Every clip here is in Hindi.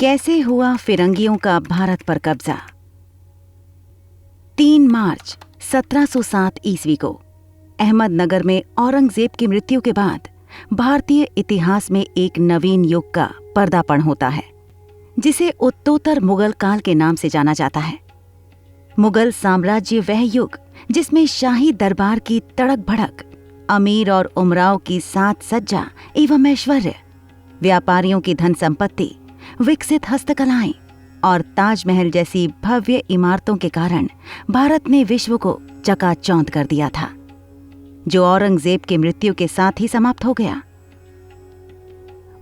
कैसे हुआ फिरंगियों का भारत पर कब्जा। 3 मार्च 1707 ईस्वी को अहमदनगर में औरंगजेब की मृत्यु के बाद भारतीय इतिहास में एक नवीन युग का पर्दापण होता है, जिसे उत्तरोत्तर मुगल काल के नाम से जाना जाता है। मुगल साम्राज्य वह युग जिसमें शाही दरबार की तड़क भड़क, अमीर और उमराव की साज सज्जा एवं ऐश्वर्य, व्यापारियों की धन संपत्ति, विकसित हस्तकलाएं और ताजमहल जैसी भव्य इमारतों के कारण भारत ने विश्व को चकाचौंध कर दिया था, जो औरंगजेब की मृत्यु के साथ ही समाप्त हो गया।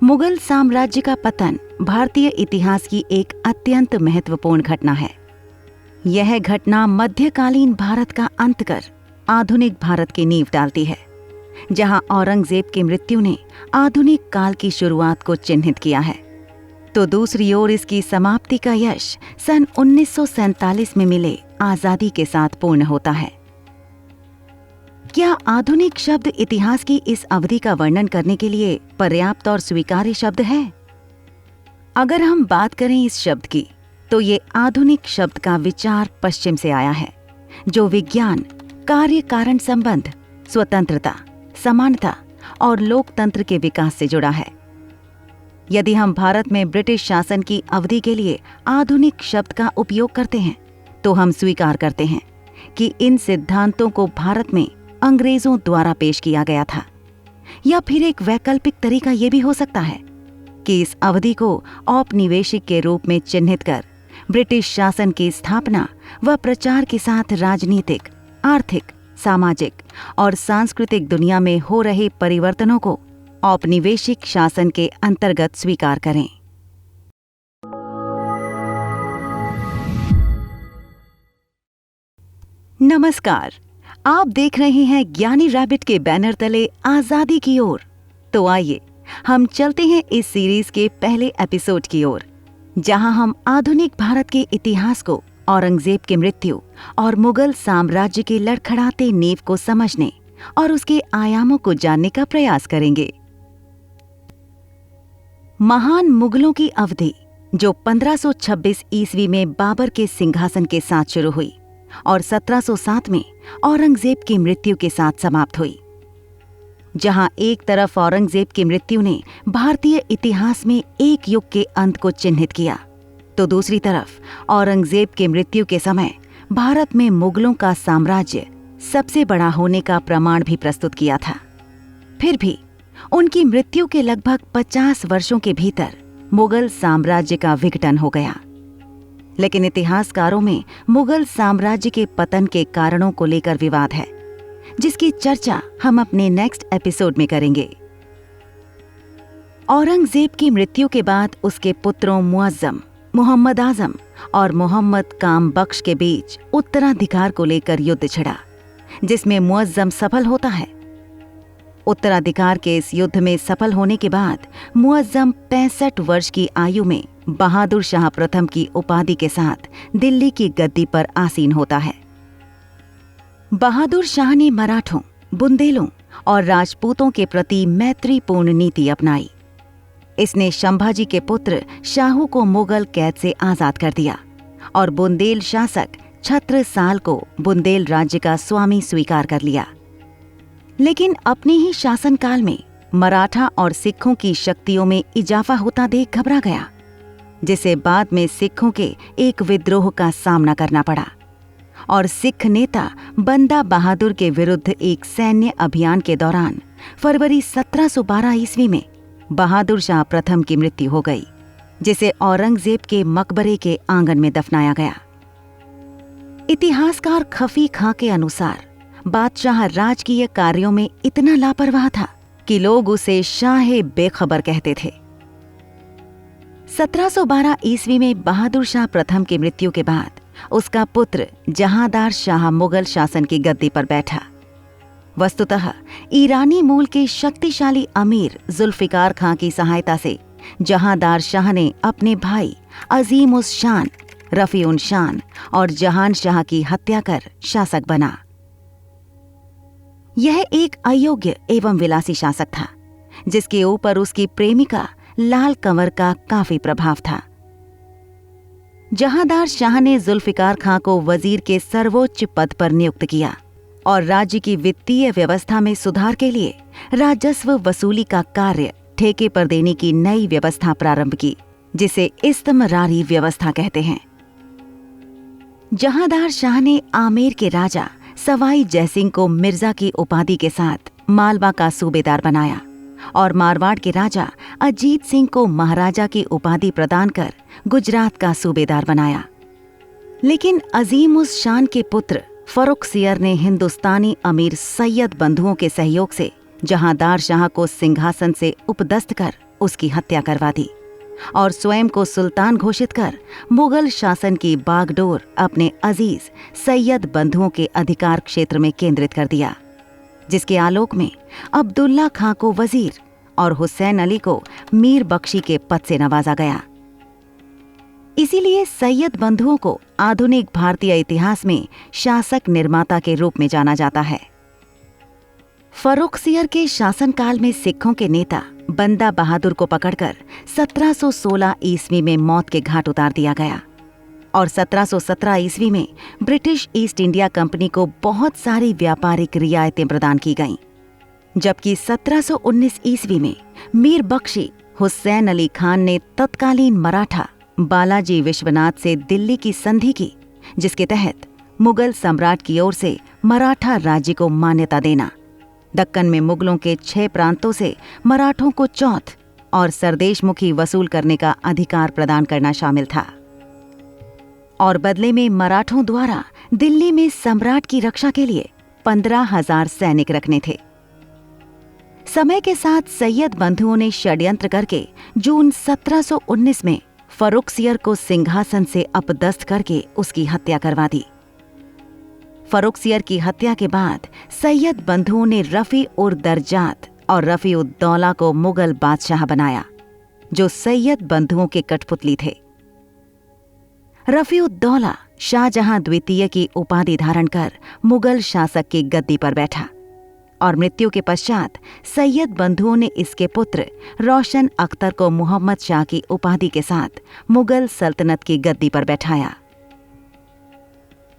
मुगल साम्राज्य का पतन भारतीय इतिहास की एक अत्यंत महत्वपूर्ण घटना है। यह घटना मध्यकालीन भारत का अंत कर आधुनिक भारत की नींव डालती है, जहां औरंगजेब की मृत्यु ने आधुनिक काल की शुरुआत को चिन्हित किया है, तो दूसरी ओर इसकी समाप्ति का यश सन 1947 में मिले आजादी के साथ पूर्ण होता है। क्या आधुनिक शब्द इतिहास की इस अवधि का वर्णन करने के लिए पर्याप्त और स्वीकार्य शब्द है? अगर हम बात करें इस शब्द की, तो ये आधुनिक शब्द का विचार पश्चिम से आया है, जो विज्ञान, कार्य कारण संबंध, स्वतंत्रता, समानता और लोकतंत्र के विकास से जुड़ा है। यदि हम भारत में ब्रिटिश शासन की अवधि के लिए आधुनिक शब्द का उपयोग करते हैं, तो हम स्वीकार करते हैं कि इन सिद्धांतों को भारत में अंग्रेजों द्वारा पेश किया गया था। या फिर एक वैकल्पिक तरीका यह भी हो सकता है कि इस अवधि को औपनिवेशिक के रूप में चिन्हित कर ब्रिटिश शासन की स्थापना व प्रचार के साथ राजनीतिक, आर्थिक, सामाजिक और सांस्कृतिक दुनिया में हो रहे परिवर्तनों को औपनिवेशिक शासन के अंतर्गत स्वीकार करें। नमस्कार, आप देख रहे हैं ज्ञानी रैबिट के बैनर तले आजादी की ओर। तो आइए हम चलते हैं इस सीरीज के पहले एपिसोड की ओर, जहां हम आधुनिक भारत के इतिहास को औरंगजेब की मृत्यु और मुगल साम्राज्य के लड़खड़ाते नींव को समझने और उसके आयामों को जानने का प्रयास करेंगे। महान मुगलों की अवधि, जो 1526 ईस्वी में बाबर के सिंहासन के साथ शुरू हुई और 1707 में औरंगजेब की मृत्यु के साथ समाप्त हुई। जहां एक तरफ औरंगजेब की मृत्यु ने भारतीय इतिहास में एक युग के अंत को चिन्हित किया, तो दूसरी तरफ औरंगजेब की मृत्यु के समय भारत में मुगलों का साम्राज्य सबसे बड़ा होने का प्रमाण भी प्रस्तुत किया था। फिर भी उनकी मृत्यु के लगभग 50 वर्षों के भीतर मुगल साम्राज्य का विघटन हो गया। लेकिन इतिहासकारों में मुगल साम्राज्य के पतन के कारणों को लेकर विवाद है, जिसकी चर्चा हम अपने नेक्स्ट एपिसोड में करेंगे। औरंगजेब की मृत्यु के बाद उसके पुत्रों मुअज्जम, मोहम्मद आजम और मोहम्मद काम बख्श के बीच उत्तराधिकार को लेकर युद्ध छिड़ा, जिसमें मुअज्जम सफल होता है। उत्तराधिकार के इस युद्ध में सफल होने के बाद मुअज्जम 65 वर्ष की आयु में बहादुर शाह प्रथम की उपाधि के साथ दिल्ली की गद्दी पर आसीन होता है। बहादुर शाह ने मराठों, बुंदेलों और राजपूतों के प्रति मैत्रीपूर्ण नीति अपनाई। इसने संभाजी के पुत्र शाहू को मुगल कैद से आजाद कर दिया और बुंदेल शासक छत्रसाल को बुंदेल राज्य का स्वामी स्वीकार कर लिया। लेकिन अपने ही शासनकाल में मराठा और सिखों की शक्तियों में इजाफा होता देख घबरा गया, जिसे बाद में सिखों के एक विद्रोह का सामना करना पड़ा और सिख नेता बंदा बहादुर के विरुद्ध एक सैन्य अभियान के दौरान फरवरी 1712 ईस्वी में बहादुर शाह प्रथम की मृत्यु हो गई, जिसे औरंगजेब के मकबरे के आंगन में दफनाया गया। इतिहासकार खफी खां के अनुसार बादशाह राजकीय कार्यों में इतना लापरवाह था कि लोग उसे शाह बेखबर कहते थे। 1712 ईस्वी में बहादुर शाह प्रथम की मृत्यु के बाद उसका पुत्र जहांदार शाह मुगल शासन की गद्दी पर बैठा। वस्तुतः ईरानी मूल के शक्तिशाली अमीर जुल्फिकार खां की सहायता से जहांदार शाह ने अपने भाई अजीम उस शान, रफी उन शान और जहान शाह की हत्या कर शासक बना। यह एक अयोग्य एवं विलासी शासक था, जिसके ऊपर उसकी प्रेमिका लाल कंवर का काफी प्रभाव था जहांदार शाह ने जुल्फिकार खां को वजीर के सर्वोच्च पद पर नियुक्त किया और राज्य की वित्तीय व्यवस्था में सुधार के लिए राजस्व वसूली का कार्य ठेके पर देने की नई व्यवस्था प्रारंभ की, जिसे इस्तमरारी व्यवस्था कहते हैं। जहांदार शाह ने आमेर के राजा सवाई जयसिंह को मिर्जा की उपाधि के साथ मालवा का सूबेदार बनाया और मारवाड़ के राजा अजीत सिंह को महाराजा की उपाधि प्रदान कर गुजरात का सूबेदार बनाया। लेकिन अजीम उस शान के पुत्र फर्रुखसियर ने हिंदुस्तानी अमीर सैयद बंधुओं के सहयोग से जहांदार शाह को सिंहासन से उपदस्थ कर उसकी हत्या करवा दी और स्वयं को सुल्तान घोषित कर मुगल शासन की बागडोर अपने अजीज सैयद बंधुओं के अधिकार क्षेत्र में केंद्रित कर दिया, जिसके आलोक में अब्दुल्ला खां को वजीर और हुसैन अली को मीर बख्शी के पद से नवाजा गया। इसीलिए सैयद बंधुओं को आधुनिक भारतीय इतिहास में शासक निर्माता के रूप में जाना जाता है। फर्रुखसियर के शासनकाल में सिखों के नेता बंदा बहादुर को पकड़कर 1716 ईस्वी में मौत के घाट उतार दिया गया और 1717 ईस्वी में ब्रिटिश ईस्ट इंडिया कंपनी को बहुत सारी व्यापारिक रियायतें प्रदान की गईं, जबकि 1719 ईस्वी में मीर बख्शी हुसैन अली खान ने तत्कालीन मराठा बालाजी विश्वनाथ से दिल्ली की संधि की, जिसके तहत मुगल सम्राट की ओर से मराठा राज्य को मान्यता देना, दक्कन में मुगलों के 6 प्रांतों से मराठों को चौथ और सरदेशमुखी वसूल करने का अधिकार प्रदान करना शामिल था और बदले में मराठों द्वारा दिल्ली में सम्राट की रक्षा के लिए 15,000 सैनिक रखने थे। समय के साथ सैयद बंधुओं ने षड्यंत्र करके जून 1719 में फर्रुखसियर को सिंहासन से अपदस्थ करके उसकी हत्या करवा दी। फर्रुखसियर की हत्या के बाद सैयद बंधुओं ने रफी उर दरजात और रफी उद दौला को मुगल बादशाह बनाया, जो सैयद बंधुओं के कठपुतली थे। रफी उद दौला शाहजहां द्वितीय की उपाधि धारण कर मुगल शासक की गद्दी पर बैठा और मृत्यु के पश्चात सैयद बंधुओं ने इसके पुत्र रोशन अख्तर को मोहम्मद शाह की उपाधि के साथ मुगल सल्तनत की गद्दी पर बैठाया।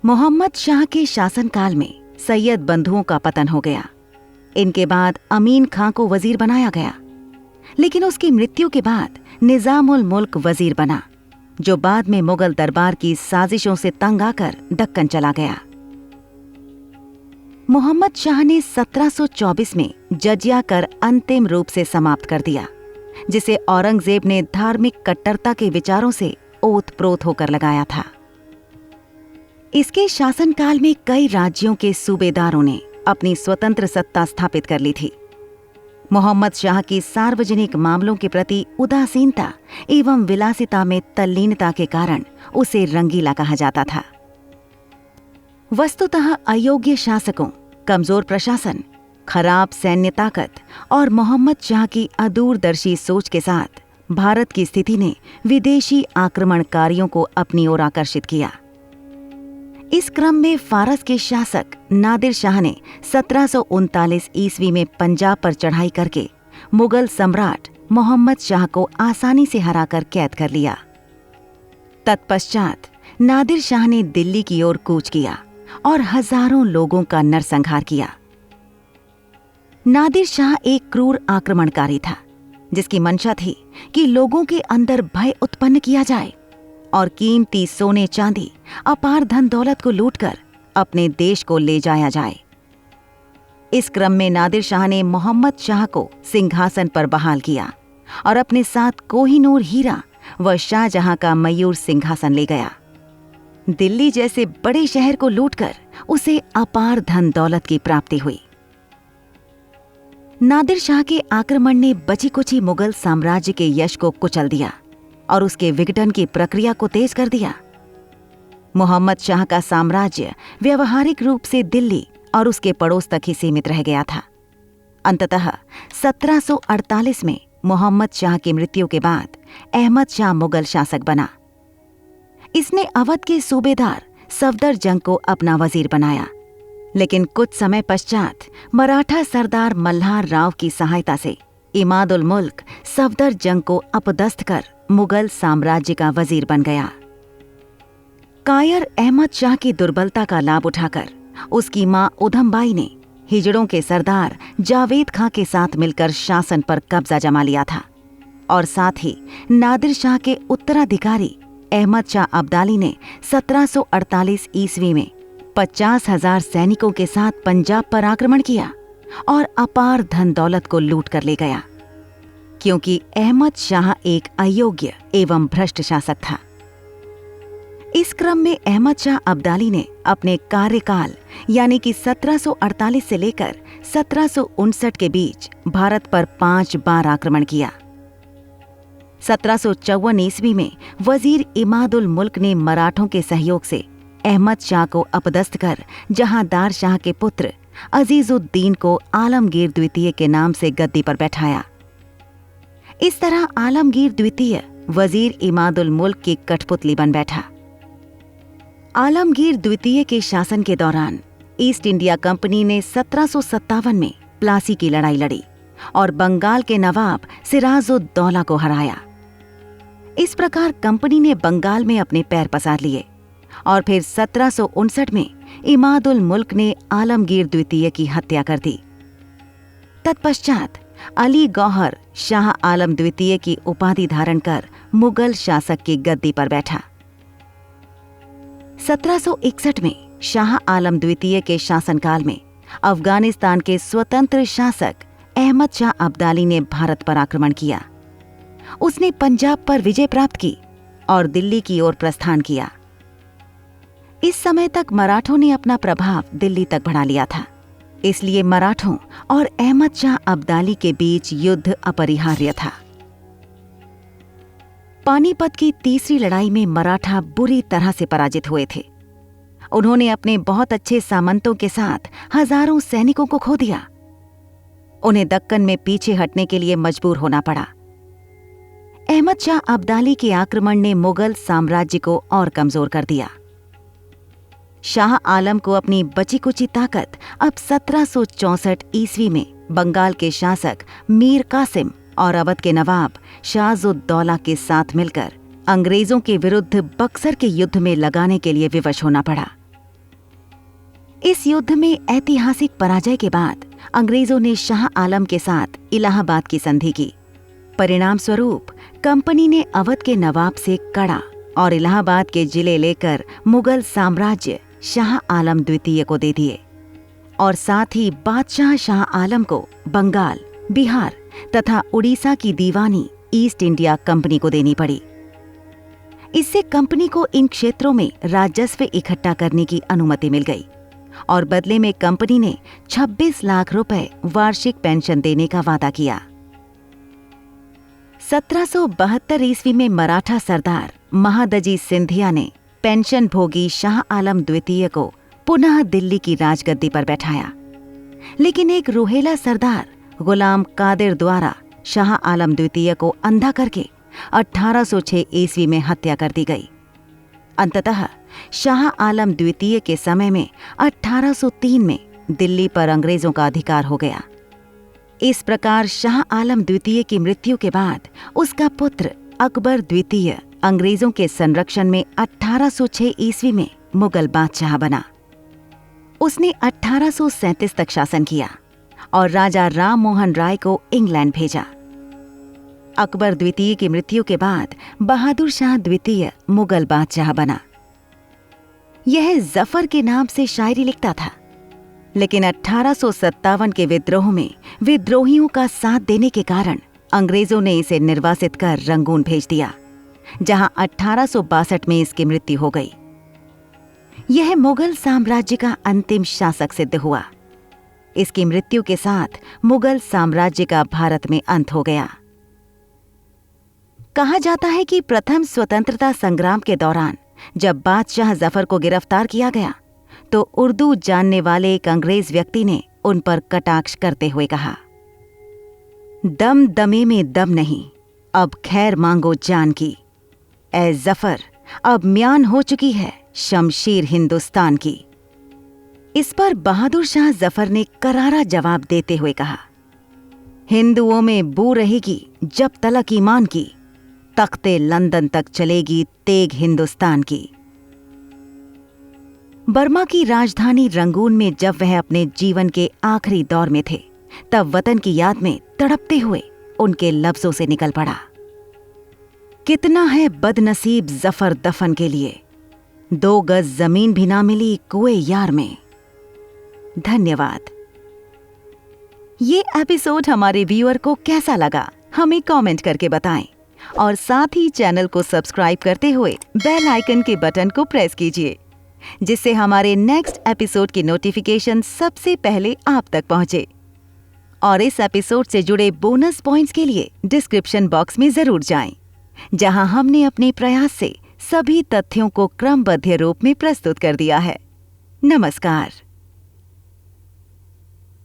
मोहम्मद शाह के शासनकाल में सैयद बंधुओं का पतन हो गया। इनके बाद अमीन खां को वजीर बनाया गया, लेकिन उसकी मृत्यु के बाद निजामुल मुल्क वजीर बना, जो बाद में मुगल दरबार की साजिशों से तंग आकर दक्कन चला गया। मोहम्मद शाह ने 1724 में जजिया कर अंतिम रूप से समाप्त कर दिया, जिसे औरंगजेब ने धार्मिक कट्टरता के विचारों से ओत-प्रोत होकर लगाया था। इसके शासनकाल में कई राज्यों के सूबेदारों ने अपनी स्वतंत्र सत्ता स्थापित कर ली थी। मोहम्मद शाह की सार्वजनिक मामलों के प्रति उदासीनता एवं विलासिता में तल्लीनता के कारण उसे रंगीला कहा जाता था। वस्तुतः अयोग्य शासकों, कमजोर प्रशासन, खराब सैन्य ताकत और मोहम्मद शाह की अदूरदर्शी सोच के साथ भारत की स्थिति ने विदेशी आक्रमणकारियों को अपनी ओर आकर्षित किया। इस क्रम में फारस के शासक नादिर शाह ने 1739 ईस्वी में पंजाब पर चढ़ाई करके मुगल सम्राट मोहम्मद शाह को आसानी से हराकर कैद कर लिया। तत्पश्चात नादिर शाह ने दिल्ली की ओर कूच किया और हजारों लोगों का नरसंहार किया। नादिर शाह एक क्रूर आक्रमणकारी था, जिसकी मंशा थी कि लोगों के अंदर भय उत्पन्न किया जाए और कीमती सोने चांदी, अपार धन दौलत को लूटकर अपने देश को ले जाया जाए। इस क्रम में नादिर शाह ने मोहम्मद शाह को सिंहासन पर बहाल किया और अपने साथ कोहिनूर हीरा व शाहजहां का मयूर सिंहासन ले गया। दिल्ली जैसे बड़े शहर को लूटकर उसे अपार धन दौलत की प्राप्ति हुई। नादिर शाह के आक्रमण ने बची कुची मुगल साम्राज्य के यश को कुचल दिया और उसके विघटन की प्रक्रिया को तेज कर दिया। मोहम्मद शाह का साम्राज्य व्यवहारिक रूप से दिल्ली और उसके पड़ोस तक ही सीमित रह गया था। अंततः 1748 में मोहम्मद शाह की मृत्यु के बाद अहमद शाह मुगल शासक बना। इसने अवध के सूबेदार सफदर जंग को अपना वजीर बनाया, लेकिन कुछ समय पश्चात मराठा सरदार मल्हार राव की सहायता से इमादुल मुल्क सफदर जंग को अपदस्थ कर मुगल साम्राज्य का वजीर बन गया। कायर अहमद शाह की दुर्बलता का लाभ उठाकर उसकी मां उधमबाई ने हिजड़ों के सरदार जावेद खां के साथ मिलकर शासन पर कब्जा जमा लिया था और साथ ही नादिर शाह के उत्तराधिकारी अहमद शाह अब्दाली ने 1748 ईस्वी में 50,000 सैनिकों के साथ पंजाब पर आक्रमण किया और अपार धन दौलत को लूट कर ले गया, क्योंकि अहमद शाह एक अयोग्य एवं भ्रष्ट शासक था। इस क्रम में अहमद शाह अब्दाली ने अपने कार्यकाल यानी कि 1748 से लेकर 1759 के बीच भारत पर 5 बार आक्रमण किया। 1754 ईस्वी में वजीर इमादुल मुल्क ने मराठों के सहयोग से अहमद शाह को अपदस्थ कर जहांदार शाह के पुत्र अजीजुद्दीन को आलमगीर द्वितीय के नाम से गद्दी पर बैठाया। इस तरह आलमगीर द्वितीय वजीर इमादुल मुल्क की कठपुतली बन बैठा। आलमगीर द्वितीय के शासन के दौरान ईस्ट इंडिया कंपनी ने 1757 में प्लासी की लड़ाई लड़ी और बंगाल के नवाब सिराजुद्दौला को हराया। इस प्रकार कंपनी ने बंगाल में अपने पैर पसार लिए और फिर 1759 में इमादुल मुल्क ने आलमगीर द्वितीय की हत्या कर दी। तत्पश्चात अली गौहर शाह आलम द्वितीय की उपाधि धारण कर मुगल शासक की गद्दी पर बैठा। 1761 में शाह आलम द्वितीय के शासनकाल में अफगानिस्तान के स्वतंत्र शासक अहमद शाह अब्दाली ने भारत पर आक्रमण किया। उसने पंजाब पर विजय प्राप्त की और दिल्ली की ओर प्रस्थान किया। इस समय तक मराठों ने अपना प्रभाव दिल्ली तक बढ़ा लिया था, इसलिए मराठों और अहमद शाह अब्दाली के बीच युद्ध अपरिहार्य था। पानीपत की तीसरी लड़ाई में मराठा बुरी तरह से पराजित हुए थे। उन्होंने अपने बहुत अच्छे सामंतों के साथ हजारों सैनिकों को खो दिया। उन्हें दक्कन में पीछे हटने के लिए मजबूर होना पड़ा। अहमद शाह अब्दाली के आक्रमण ने मुगल साम्राज्य को और कमजोर कर दिया। शाह आलम को अपनी बची कुची ताकत अब 1764 ईस्वी में बंगाल के शासक मीर कासिम और अवध के नवाब शाहजुद्दौला के साथ मिलकर अंग्रेजों के विरुद्ध बक्सर के युद्ध में लगाने के लिए विवश होना पड़ा। इस युद्ध में ऐतिहासिक पराजय के बाद अंग्रेजों ने शाह आलम के साथ इलाहाबाद की संधि की। परिणाम स्वरूप कंपनी ने अवध के नवाब से कड़ा और इलाहाबाद के जिले लेकर मुगल साम्राज्य शाह आलम द्वितीय को दे दिए और साथ ही बादशाह शाह आलम को बंगाल, बिहार तथा उड़ीसा की दीवानी ईस्ट इंडिया कंपनी को देनी पड़ी। इससे कंपनी को इन क्षेत्रों में राजस्व इकट्ठा करने की अनुमति मिल गई और बदले में कंपनी ने 26 लाख रुपए वार्षिक पेंशन देने का वादा किया। 1772 ईस्वी में मराठा सरदार महादजी सिंधिया ने पेंशन भोगी शाह आलम द्वितीय को पुनः दिल्ली की राजगद्दी पर बैठाया, लेकिन एक रुहेला सरदार गुलाम कादिर द्वारा शाह आलम द्वितीय को अंधा करके 1806 ईस्वी में हत्या कर दी गई। अंततः शाह आलम द्वितीय के समय में 1803 में दिल्ली पर अंग्रेजों का अधिकार हो गया। इस प्रकार शाह आलम द्वितीय की मृत्यु के बाद उसका पुत्र अकबर द्वितीय अंग्रेजों के संरक्षण में 1806 ईस्वी में मुगल बादशाह बना। उसने 1837 तक शासन किया और राजा राम मोहन राय को इंग्लैंड भेजा। अकबर द्वितीय की मृत्यु के बाद बहादुर शाह द्वितीय मुगल बादशाह बना। यह जफर के नाम से शायरी लिखता था, लेकिन 1857 के विद्रोह में विद्रोहियों का साथ देने के कारण अंग्रेजों ने इसे निर्वासित कर रंगून भेज दिया, जहां 1862 में इसकी मृत्यु हो गई। यह मुगल साम्राज्य का अंतिम शासक सिद्ध हुआ। इसकी मृत्यु के साथ मुगल साम्राज्य का भारत में अंत हो गया। कहा जाता है कि प्रथम स्वतंत्रता संग्राम के दौरान जब बादशाह जफर को गिरफ्तार किया गया तो उर्दू जानने वाले एक अंग्रेज व्यक्ति ने उन पर कटाक्ष करते हुए कहा, दम दमे में दम नहीं, अब खैर मांगो जान की। ए जफर, अब म्यान हो चुकी है शमशीर हिंदुस्तान की। इस पर बहादुर शाह जफर ने करारा जवाब देते हुए कहा, हिंदुओं में बू रहेगी जब तलक ईमान की, तख्ते लंदन तक चलेगी तेग हिंदुस्तान की। बर्मा की राजधानी रंगून में जब वह अपने जीवन के आखिरी दौर में थे, तब वतन की याद में तड़पते हुए उनके लफ्जों से निकल पड़ा, कितना है बदनसीब जफर दफन के लिए, 2 गज जमीन भी ना मिली कुएं यार में। धन्यवाद। ये एपिसोड हमारे व्यूअर को कैसा लगा हमें कमेंट करके बताएं और साथ ही चैनल को सब्सक्राइब करते हुए बेल आइकन के बटन को प्रेस कीजिए, जिससे हमारे नेक्स्ट एपिसोड की नोटिफिकेशन सबसे पहले आप तक पहुंचे। और इस एपिसोड से जुड़े बोनस पॉइंट्स के लिए डिस्क्रिप्शन बॉक्स में जरूर जाएं, जहां हमने अपने प्रयास से सभी तथ्यों को क्रमबद्ध रूप में प्रस्तुत कर दिया है। नमस्कार।